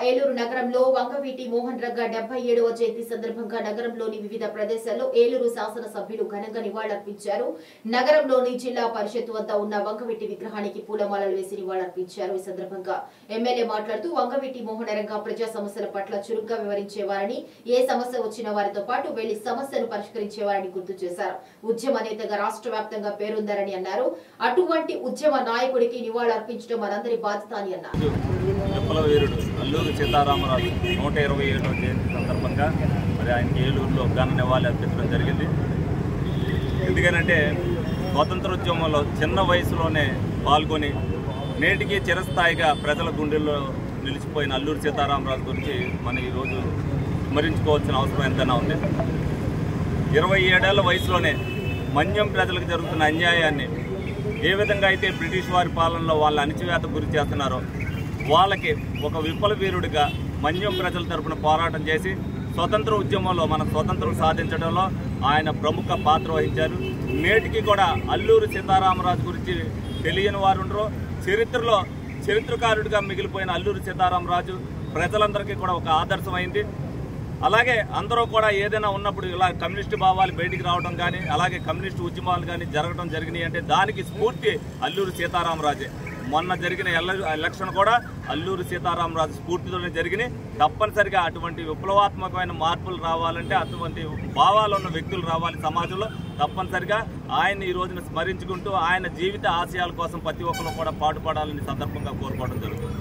ఏలూరు నగరంలో వంగవీటి మోహన్ రంగ 77వ జయంతి సందర్భంగా నగరంలోని వివిధ ప్రదేశాల్లో ఏలూరు శాసనసభ్యులు ఘనంగా నివాళులర్పించారు. నగరంలోని జిల్లా పరిషత్ వద్ద ఉన్న వంగవీటి విగ్రహానికి పూలమాలలు వేసి నివాళులర్పించారు. ఈ సందర్భంగా ఎమ్మెల్యే మాట్లాడుతూ వంగవీటి మోహన్ రంగ ప్రజా సమస్యల పట్ల చురుగ్గా వివరించేవారని, ఏ సమస్య వచ్చిన వారితో పాటు వెళ్లి సమస్యను పరిష్కరించేవారని గుర్తు చేశారు. ఉద్యమ నేతగా రాష్ట్ర వ్యాప్తంగా పేరుందారని అన్నారు. అటువంటి ఉద్యమ నాయకుడికి నివాళులర్పించడం మనందరి బాధ్యత అని అన్నారు. విప్లవీరుడు అల్లూరి సీతారామరాజు 127వ జయంతి సందర్భంగా మరి ఆయనకి ఏలూరులో ఘన నివాళి అర్పించడం జరిగింది. ఎందుకనంటే స్వాతంత్రోద్యమంలో చిన్న వయసులోనే పాల్గొని నేటికి చిరస్థాయిగా ప్రజల గుండెల్లో నిలిచిపోయిన అల్లూరి సీతారామరాజు గురించి మనం ఈరోజు స్మరించుకోవాల్సిన అవసరం ఎంతైనా ఉంది. 27 ఏళ్ల వయసులోనే మన్యం ప్రజలకు జరుగుతున్న అన్యాయాన్ని, ఏ విధంగా అయితే బ్రిటిష్ వారి పాలనలో వాళ్ళ అణిచివేత గురి చేస్తున్నారో వాళ్ళకి ఒక విప్లవీరుడిగా మన్యం ప్రజల తరపున పోరాటం చేసి స్వతంత్ర ఉద్యమంలో మన స్వతంత్రం సాధించడంలో ఆయన ప్రముఖ పాత్ర వహించారు. నేటికి కూడా అల్లూరి సీతారామరాజు గురించి తెలియని వారు ఉండరు. చరిత్రలో చరిత్రకారుడిగా మిగిలిపోయిన అల్లూరి సీతారామరాజు ప్రజలందరికీ కూడా ఒక ఆదర్శమైంది. అలాగే అందరూ కూడా ఏదైనా ఉన్నప్పుడు ఇలా కమ్యూనిస్టు భావాలు బయటికి రావడం కానీ, అలాగే కమ్యూనిస్టు ఉద్యమాలు కానీ జరగడం జరిగినాయి అంటే దానికి స్ఫూర్తి అల్లూరి సీతారామరాజే. మొన్న జరిగిన ఎలక్షన్ కూడా అల్లూరి సీతారామరాజు స్ఫూర్తితోనే జరిగినాయి. తప్పనిసరిగా అటువంటి విప్లవాత్మకమైన మార్పులు రావాలంటే, అటువంటి భావాలు ఉన్న వ్యక్తులు రావాలి సమాజంలో. తప్పనిసరిగా ఆయన్ని ఈ రోజున స్మరించుకుంటూ ఆయన జీవిత ఆశయాల కోసం ప్రతి ఒక్కరు కూడా పాటుపడాలని సందర్భంగా కోరుకోవడం జరుగుతుంది.